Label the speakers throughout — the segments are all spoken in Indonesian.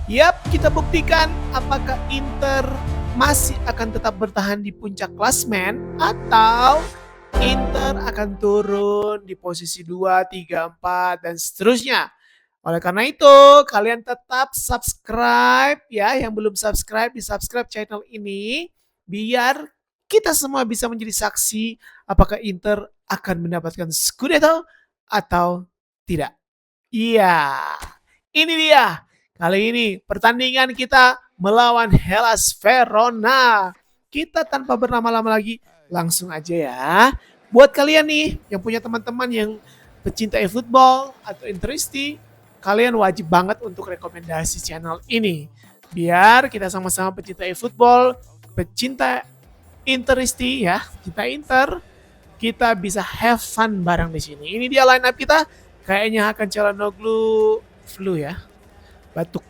Speaker 1: Yap, kita buktikan apakah Inter masih akan tetap bertahan di puncak klasmen atau Inter akan turun di posisi 2, 3, 4 dan seterusnya. Oleh karena itu, kalian tetap subscribe ya, yang belum subscribe di subscribe channel ini biar kita semua bisa menjadi saksi apakah Inter akan mendapatkan Scudetto atau tidak. Iya, ini dia. Kali ini pertandingan kita melawan Hellas Verona. Kita tanpa berlama-lama lagi, langsung aja ya. Buat kalian nih yang punya teman-teman yang pecinta e-football atau Interisti, kalian wajib banget untuk rekomendasi channel ini. Biar kita sama-sama pecinta e-football, pecinta Interisti ya, pecinta Inter, kita bisa have fun bareng di sini. Ini dia line up kita. Kayaknya akan Calhanoglu flu ya. Batuk.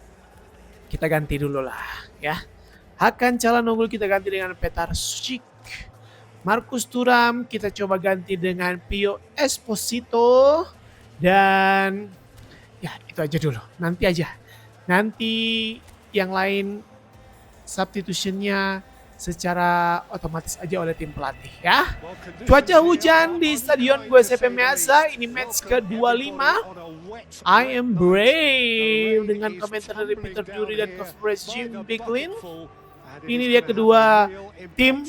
Speaker 1: Kita ganti dulu lah ya. Hakan Calhanoglu kita ganti dengan Petar Sucic. Markus Thuram kita coba ganti dengan Pio Esposito. Dan ya itu aja dulu. Nanti aja. Nanti yang lain substitutionnya secara otomatis aja oleh tim pelatih ya. Cuaca hujan di Stadion Giuseppe Meazza, ini match ke-25. I am brave dengan komentar dari Peter Drury dan coverage Jim Biglin. Ini dia kedua tim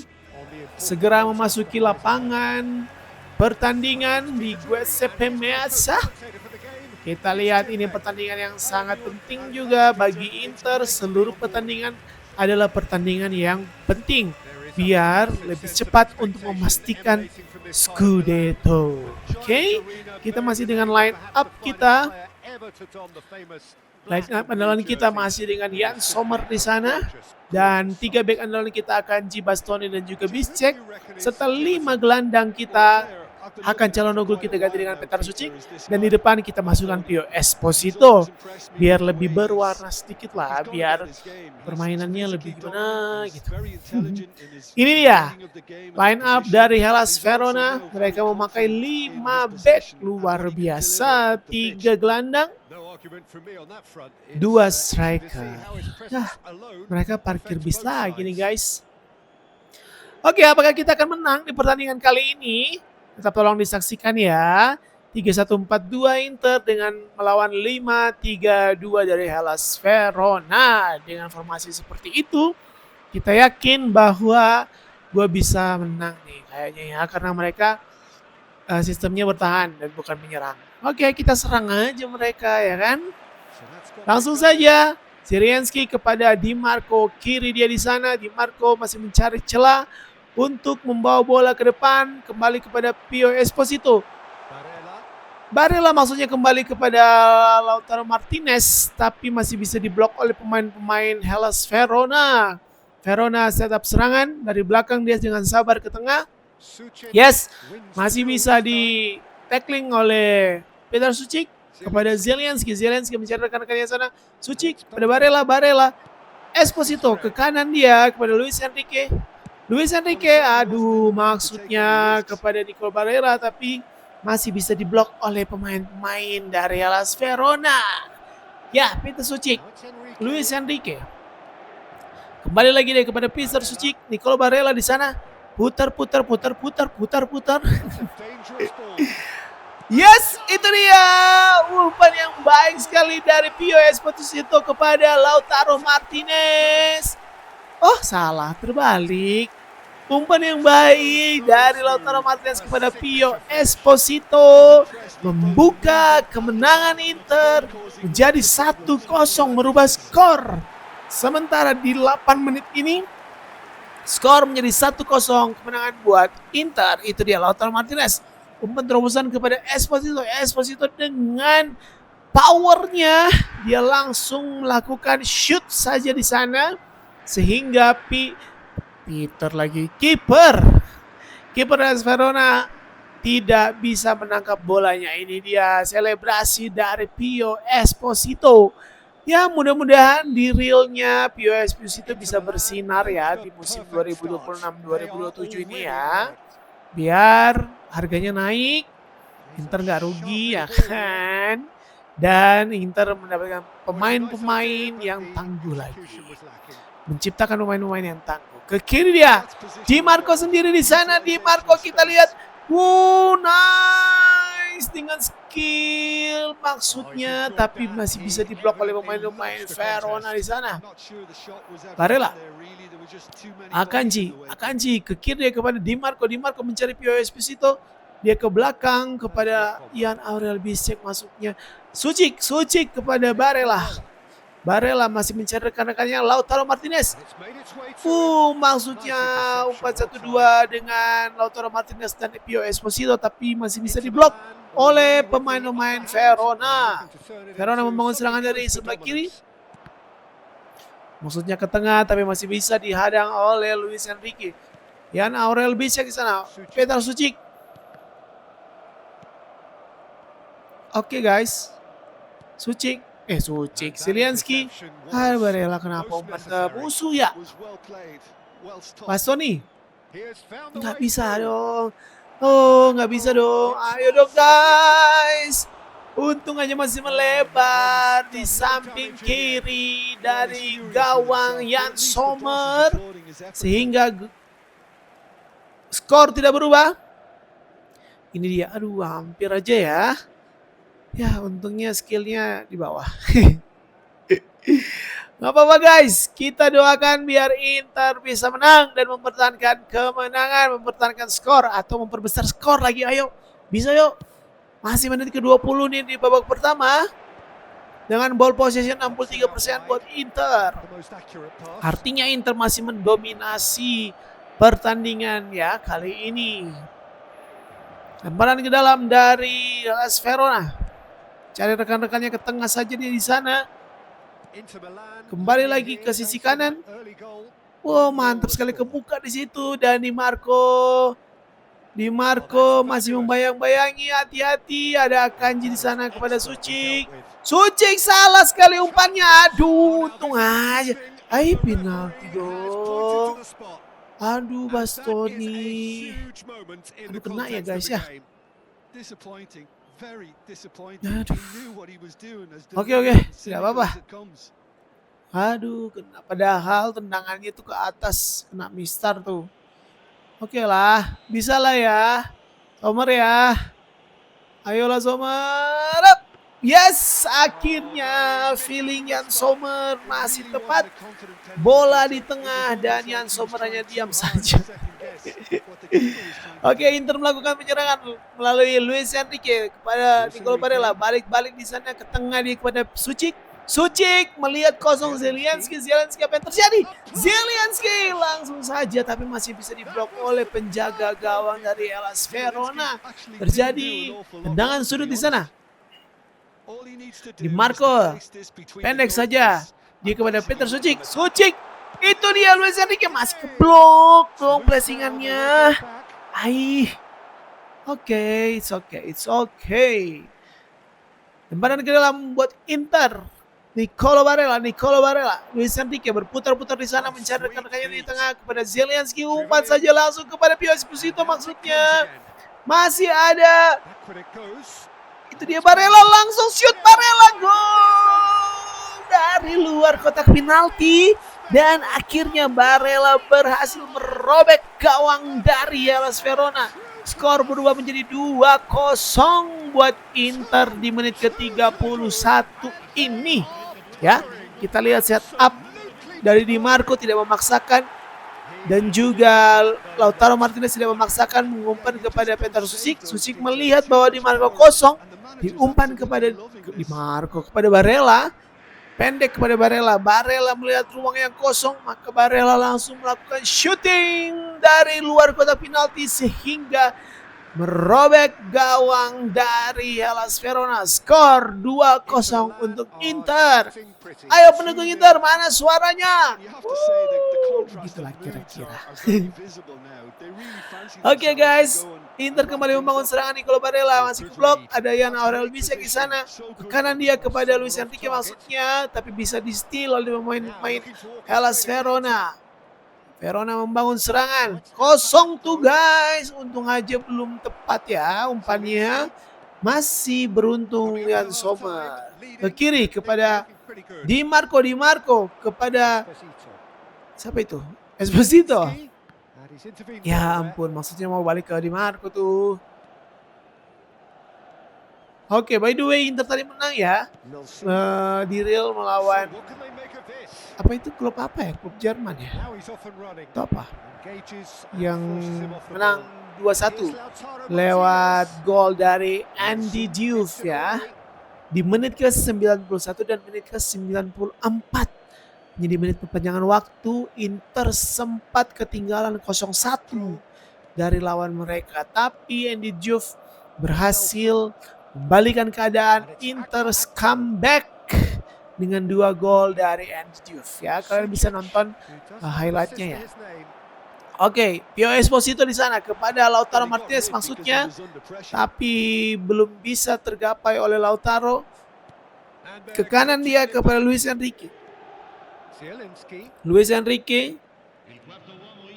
Speaker 1: segera memasuki lapangan pertandingan di Giuseppe Meazza. Kita lihat ini pertandingan yang sangat penting juga bagi Inter. Seluruh pertandingan adalah pertandingan yang penting biar lebih cepat untuk memastikan Scudetto. Oke, kita masih dengan line up kita. Line up andalan kita masih dengan Jan Sommer di sana dan 3 back andalan kita akan G Bastoni dan juga Biscek serta 5 gelandang kita akan Calhanoglu kita ganti dengan Petar Sucic dan di depan kita masukkan Pio Esposito biar lebih berwarna sedikit lah, biar permainannya lebih gimana gitu. Ini dia line up dari Hellas Verona. Mereka memakai 5 back luar biasa, 3 gelandang, 2 striker. Nah, mereka parkir bis lagi nih guys. Oke, apakah kita akan menang di pertandingan kali ini? Tetap tolong disaksikan ya. 3-1-4-2 Inter dengan melawan 5-3-2 dari Hellas Verona. Dengan formasi seperti itu, kita yakin bahwa gue bisa menang nih kayaknya ya. Karena mereka sistemnya bertahan dan bukan menyerang. Oke, kita serang aja mereka ya kan. Langsung saja Zielinski kepada Di Marco, kiri dia di sana. Di Marco masih mencari celah untuk membawa bola ke depan, kembali kepada Pio Esposito. Barella maksudnya kembali kepada Lautaro Martinez, tapi masih bisa diblok oleh pemain-pemain Hellas Verona. Verona setup serangan dari belakang, dia dengan sabar ke tengah. Yes, masih bisa di tackling oleh Petar Sucic kepada Zielinski. Zielinski mencari rekan-rekannya sana. Sucic pada Barella. Esposito ke kanan dia kepada Luis Enrique. Aduh, maksudnya kepada Nicolo Barella, tapi masih bisa diblok oleh pemain-pemain dari Hellas Verona. Ya, Petar Sucic, Luis Enrique. Kembali lagi deh kepada Petar Sucic, Nicolo Barella di sana. Putar. Yes, itu dia umpan yang baik sekali dari Pio Esposito kepada Lautaro Martinez. Oh, salah, terbalik. Umpan yang baik dari Lautaro Martinez kepada Pio Esposito membuka kemenangan Inter menjadi 1-0, merubah skor. Sementara di 8 menit ini skor menjadi 1-0 kemenangan buat Inter. Itu dia Lautaro Martinez. Umpan terobosan kepada Esposito. Esposito dengan powernya dia langsung melakukan shoot saja di sana sehingga Peter lagi kiper Hellas Verona tidak bisa menangkap bolanya. Ini dia selebrasi dari Pio Esposito. Ya, mudah-mudahan di realnya Pio Esposito bisa bersinar ya di musim 2026-2027 ini ya. Biar harganya naik, Inter nggak rugi ya kan. Dan Inter mendapatkan pemain-pemain yang tangguh lagi. Menciptakan pemain-pemain yang tangguh. Ke kiri dia. Di Marco sendiri di sana. Di Marco kita lihat. Wow, nice. Dengan skill maksudnya. Tapi masih bisa diblok oleh pemain-pemain Verona di sana. Barella. Akanji ke kiri dia kepada Di Marco. Di Marco mencari Pio Esposito. Dia ke belakang kepada Jan Aurel Bisek masuknya. Sucik kepada Barella. Barella masih mencari rekan-rekannya Lautaro Martinez. Maksudnya 4-1-2 dengan Lautaro Martinez dan Pio Esposito, tapi masih bisa diblok oleh pemain-pemain Verona. Verona membangun serangan dari sebelah kiri. Maksudnya ke tengah, tapi masih bisa dihadang oleh Luis Enrique. Jan Aurel Bisek di sana. Petar Sucik. Oke guys. Sucik. Zielinski. Barella kenapa umpan ke musuh ya? Bastoni. Nggak bisa dong. Nggak bisa dong. Ayo dong guys. Untung aja masih melebar di samping kiri dari gawang Jan Sommer. Sehingga skor tidak berubah. Ini dia. Aduh, hampir aja ya. Ya, untungnya skillnya di bawah. Gak apa-apa guys, kita doakan biar Inter bisa menang dan mempertahankan kemenangan, mempertahankan skor atau memperbesar skor lagi. Ayo, bisa yuk. Masih menit ke-20 nih di babak pertama. Dengan ball possession 63% buat Inter. Artinya Inter masih mendominasi pertandingan ya kali ini. Lemparan ke dalam dari Hellas Verona. Cari rekan-rekannya ke tengah saja dia di sana. Kembali lagi ke sisi kanan. Wow, mantap sekali kebuka di situ. Dan Di Marco masih membayang-bayangi. Hati-hati, ada Akanji di sana kepada Sucik. Sucik salah sekali umpannya. Aduh, untung aja. Penalti dong. Aduh, Bastoni. Aduh, kena ya guys ya. Oke, tidak apa-apa. Aduh, kena. Padahal tendangannya itu ke atas, kena mistar tuh. Oke lah, bisa lah ya. Sommer ya. Ayolah Sommer. Yes, akhirnya feeling Jan Sommer masih tepat. Bola di tengah dan Jan Sommer hanya diam saja. Oke, Inter melakukan penyerangan melalui Luis Enrique kepada Nicolo Barella. Balik-balik di sana ke tengah dia kepada Sucik. Sucik melihat kosong Zielinski apa yang terjadi? Zielinski langsung saja tapi masih bisa diblok oleh penjaga gawang dari Hellas Verona. Terjadi tendangan sudut di sana. Di Marco pendek saja dia kepada Petar Sucik. Itu dia Luis Enrique masih keblok dong pressingannya. It's okay. Lemparan ke dalam buat Inter. Nicolo Barella. Luis Enrique berputar-putar di sana mencari rekan-rekannya di tengah kepada Zielinski. Umpan saja langsung kepada Pio Esposito maksudnya. Masih ada. Itu dia Barella langsung shoot. Barella gol dari luar kotak penalti. Dan akhirnya Barella berhasil merobek gawang dari Hellas Verona. Skor berubah menjadi 2-0 buat Inter di menit ke-31 ini. Ya, kita lihat setup dari Di Marco tidak memaksakan dan juga Lautaro Martinez tidak memaksakan mengumpan kepada Petar Sucik. Sucik melihat bahwa Di Marco kosong, diumpan kepada Di Marco kepada Barella. Pendek kepada Barella. Barella melihat ruang yang kosong, maka Barella langsung melakukan shooting dari luar kotak penalti sehingga merobek gawang dari Hellas Verona. Skor 2-0 untuk Inter. Ayo pendukung Inter, mana suaranya? Begitulah kira-kira. Oke guys, Inter kembali membangun serangan. Nicolo Barella masih blok. Ada Jan Aurel Bisek di sana. Ke kanan dia kepada Luis Enrique maksudnya, tapi bisa di-steal oleh pemain-pemain Hellas Verona. Verona membangun serangan. Kosong tuh guys. Untung aja belum tepat ya umpannya. Masih beruntung Jan Sommer. Ke kiri kepada Di Marco kepada siapa itu? Esposito. Ya ampun, maksudnya mau balik ke Di Marco tuh. Oke, by the way Inter tadi menang ya. Di Real melawan apa itu, klub apa ya? Klub Jerman ya? Itu apa? Yang menang 2-1 lewat gol dari Andy Diouf ya. Di menit ke-91 dan menit ke-94. Jadi menit perpanjangan waktu, Inter sempat ketinggalan 0-1 dari lawan mereka. Tapi Andy Diouf berhasil membalikan keadaan. Inter comeback dengan 2 gol dari Andy Diouf ya. Kalian bisa nonton highlightnya ya. Oke, Pio Esposito di sana kepada Lautaro Martinez maksudnya, tapi belum bisa tergapai oleh Lautaro. Ke kanan dia kepada Luis Enrique.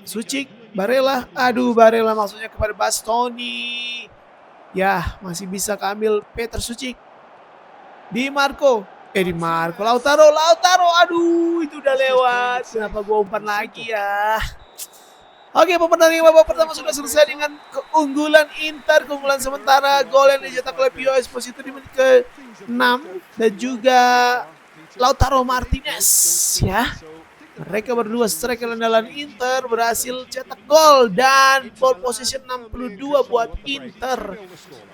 Speaker 1: Suchik, Barella, aduh Barella maksudnya kepada Bastoni. Ya, masih bisa keambil Peter Suchik. Di Marco, Lautaro, aduh itu udah lewat. Kenapa gua umpan lagi ya? Oke, pertandingan babak pertama sudah selesai dengan keunggulan Inter, keunggulan sementara. Gol yang dicetak oleh Pio Esposito di menit ke-6 dan juga Lautaro Martinez ya. Mereka berdua striker andalan Inter berhasil cetak gol dan ball possession 62 buat Inter.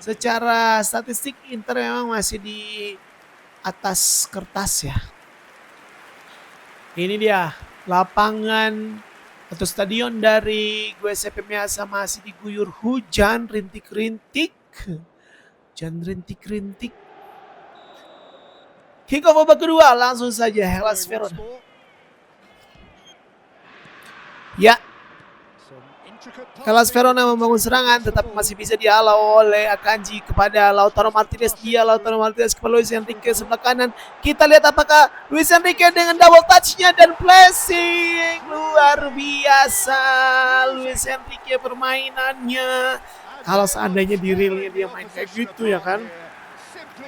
Speaker 1: Secara statistik Inter memang masih di atas kertas ya. Ini dia lapangan atau stadion dari Giuseppe Meazza masih diguyur hujan rintik-rintik. Kick off babak kedua langsung saja Hellas Verona. Ya, Hellas Verona membangun serangan tetapi masih bisa dihalau oleh Akanji kepada Lautaro Martinez. Lautaro Martinez kepada Luis Enrique sebelah kanan. Kita lihat apakah Luis Enrique dengan double touch-nya dan flashing. Luar biasa Luis Enrique permainannya. Kalau seandainya di realnya dia main kayak gitu ya kan,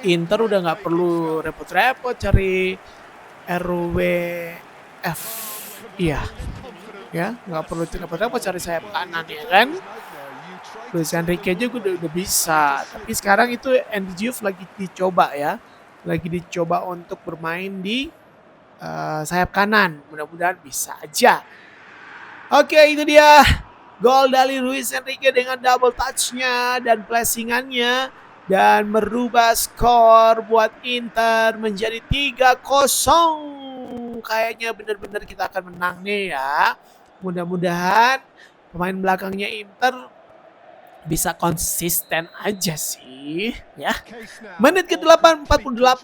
Speaker 1: Inter udah nggak perlu repot-repot cari RWF. Iya. Ya, nggak perlu repot-repot cari sayap kanan ya kan. Luis Enrique juga udah bisa. Tapi sekarang itu Andy Diouf lagi dicoba ya. Lagi dicoba untuk bermain di sayap kanan. Mudah-mudahan bisa aja. Oke, itu dia gol dari Luis Enrique dengan double touch-nya dan flashing-annya. Dan merubah skor buat Inter menjadi 3-0. Kayaknya benar-benar kita akan menang nih ya. Mudah-mudahan pemain belakangnya Inter bisa konsisten aja sih ya. Menit ke-8, 84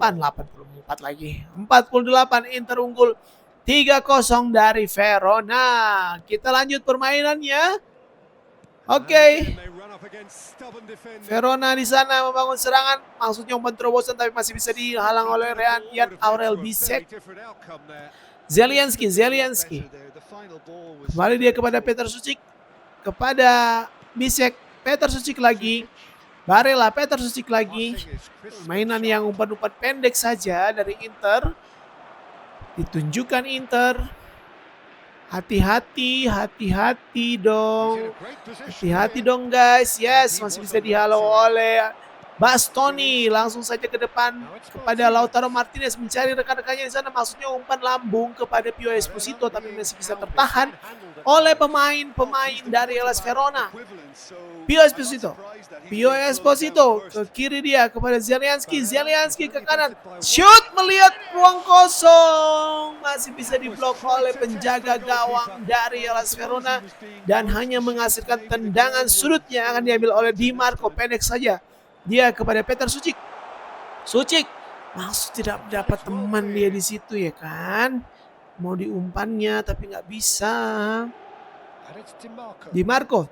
Speaker 1: lagi. 48 Inter unggul 3-0 dari Verona. Kita lanjut permainannya. Oke. Verona di sana membangun serangan, maksudnya umpan terobosan tapi masih bisa dihalang oleh Ryan Aurel Bisek. Zelianski. Kembali dia kepada Peter Suchik. Kepada Bisek. Peter Suchik lagi. Barella, Peter Suchik lagi. Mainan yang umpan-umpan pendek saja dari Inter. Ditunjukkan Inter. Hati-hati dong. Hati-hati dong guys. Yes, masih bisa dihalau oleh Bastoni. Langsung saja ke depan kepada Lautaro Martinez mencari rekan-rekannya di sana. Maksudnya umpan lambung kepada Pio Esposito tapi masih bisa tertahan oleh pemain dari Hellas Verona. Pio Esposito ke kiri dia kepada Zelianski ke kanan. Shoot melihat ruang kosong. Masih bisa diblok oleh penjaga gawang dari Hellas Verona dan hanya menghasilkan tendangan sudut yang akan diambil oleh Di Marco. Pendek saja. Dia kepada Peter Suchik. Maksud tidak dapat teman dia di situ ya kan. Mau diumpannya tapi nggak bisa. Di Marco.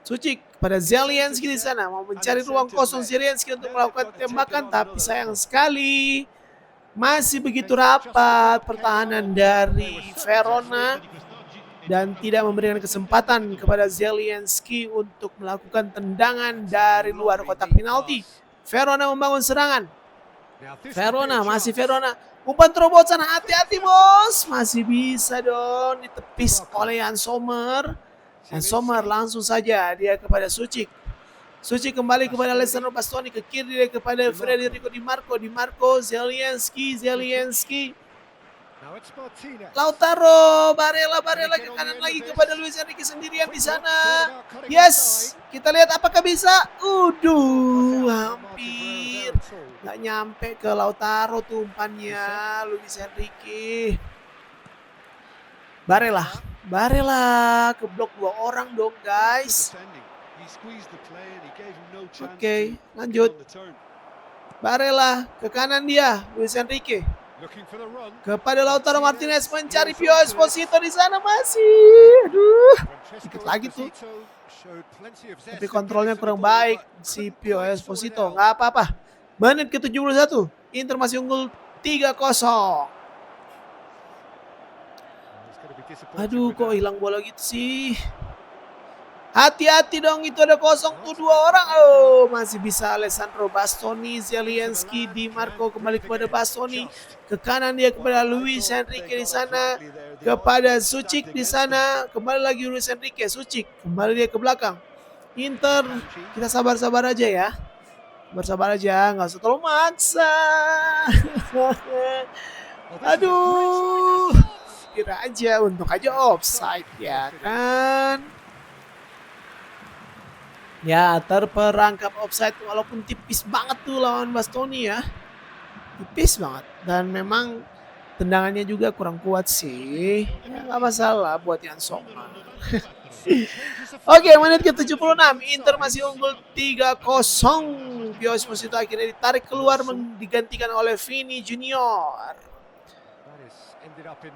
Speaker 1: Suchik pada Zelianski di sana mau mencari ruang kosong Zelianski untuk melakukan tembakan tapi sayang sekali masih begitu rapat pertahanan dari Verona dan tidak memberikan kesempatan kepada Zelianski untuk melakukan tendangan dari luar kotak penalti. Verona membangun serangan. Verona, masih Verona. Umpan terobosan, hati-hati bos. Masih bisa dong ditepis oleh Jan Sommer. Jan Sommer langsung saja dia kepada Sucic. Sucic kembali kepada Alessandro Bastoni, ke kiri dia kepada Federico Di Marco. Di Marco, Zielinski. Lautaro, Barella ke kanan lagi kepada Luis Enrique sendirian di sana. Yes, kita lihat apakah bisa. Hampir nggak nyampe ke Lautaro tuh umpannya Luis Enrique. Barella keblok 2 orang dong guys. Oke, lanjut. Barella ke kanan dia, Luis Enrique. Kepada Lautaro Martinez mencari Pio Esposito di sana masih. Aduh, dikit lagi tuh. Tapi kontrolnya kurang baik si Pio Esposito. Nggak apa-apa. Menit ke-71, Inter masih unggul 3-0. Aduh, kok hilang bola gitu sih. Hati-hati dong, itu ada kosong tuh 2 orang. Oh, masih bisa Alessandro Bastoni, Zielinski, Di Marco kembali kepada Bastoni. Ke kanan dia kepada Luis Enrique di sana. Kepada Sucic di sana. Kembali lagi Luis Enrique, Sucic. Kembali dia ke belakang. Inter, kita sabar-sabar aja ya. Bersabar aja, nggak usah terlalu maksa. Aduh, kira aja, untung aja offside ya kan. Ya, terperangkap offside walaupun tipis banget tuh lawan Bastoni ya. Tipis banget. Dan memang tendangannya juga kurang kuat sih. Ya, gak masalah buat Jan Sommer. Oke, menit ke-76. Inter masih unggul 3-0. Pio Esposito akhirnya ditarik keluar digantikan oleh Vini Junior.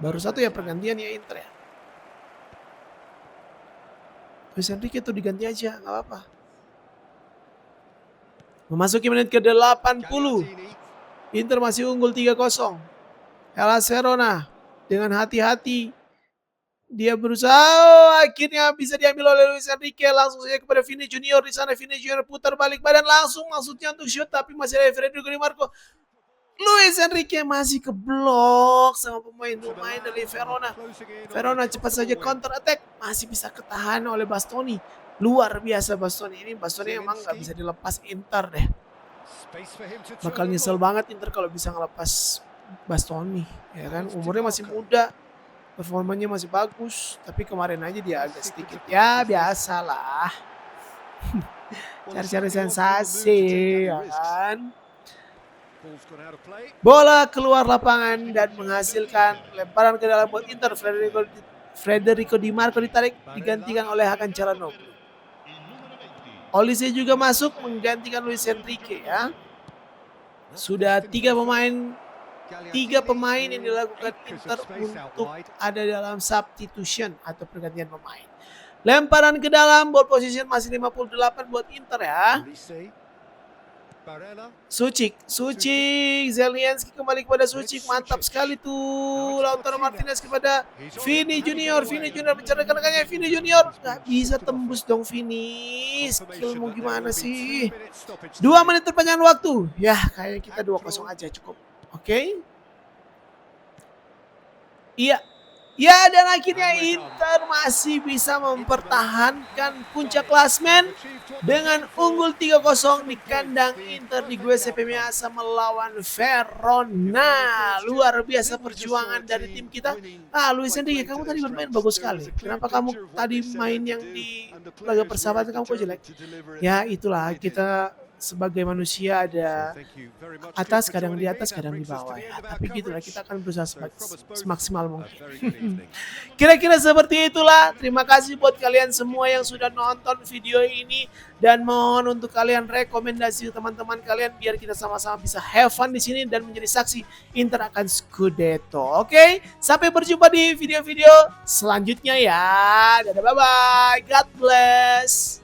Speaker 1: Baru satu ya pergantian ya Inter ya. Luis Enrique tuh diganti aja, gak apa-apa. Memasuki menit ke-80. Inter masih unggul 3-0. Hellas Verona dengan hati-hati. Dia berusaha, akhirnya bisa diambil oleh Luis Enrique. Langsung saja kepada Vini Junior di sana. Vini Junior putar balik badan langsung. Maksudnya untuk shoot, tapi masih ada Federico Di Marco. Luis Enrique masih keblok sama pemain dari Verona. Verona cepat saja counter attack. Masih bisa ketahan oleh Bastoni. Luar biasa Bastoni. Ini Bastoni emang nggak bisa dilepas Inter deh. Bakal nyesel banget Inter kalau bisa ngelepas Bastoni. Ya kan, umurnya masih muda. Performanya masih bagus. Tapi kemarin aja dia agak sedikit. Ya biasalah. Cari-cari sensasi ya kan. Bola keluar lapangan dan menghasilkan lemparan ke dalam buat Inter. Federico Di Marco ditarik, digantikan oleh Hakan Çalhanoğlu. Olise juga masuk menggantikan Luis Enrique ya. Sudah 3 pemain yang dilakukan Inter untuk ada dalam substitution atau pergantian pemain. Lemparan ke dalam, ball position masih 58 buat Inter ya. Sucic, Zielinski kembali kepada Sucic, mantap sekali tuh. Lautaro Martinez kepada Vini Junior mencari rekan-rekannya. Vini Junior nggak bisa tembus dong Vini. Skill mau gimana sih? 2 menit terpanjang waktu. Ya kayak kita 2-0 aja cukup. Oke. Iya. Ya dan akhirnya Inter masih bisa mempertahankan puncak klasmen dengan unggul 3-0 di kandang Inter di Giuseppe Meazza melawan Verona. Luar biasa perjuangan dari tim kita. Luis Enrique, kamu tadi bermain bagus sekali. Kenapa kamu tadi main yang di laga persahabatan kamu kok jelek? Ya itulah, kita sebagai manusia ada atas, kadang di atas, kadang di bawah ya. Tapi gitulah, kita akan berusaha semaksimal mungkin. Kira-kira seperti itulah. Terima kasih buat kalian semua yang sudah nonton video ini. Dan mohon untuk kalian rekomendasi teman-teman kalian biar kita sama-sama bisa have fun di sini dan menjadi saksi Inter akan Scudetto. Oke, sampai berjumpa di video-video selanjutnya ya. Dadah, bye-bye. God bless.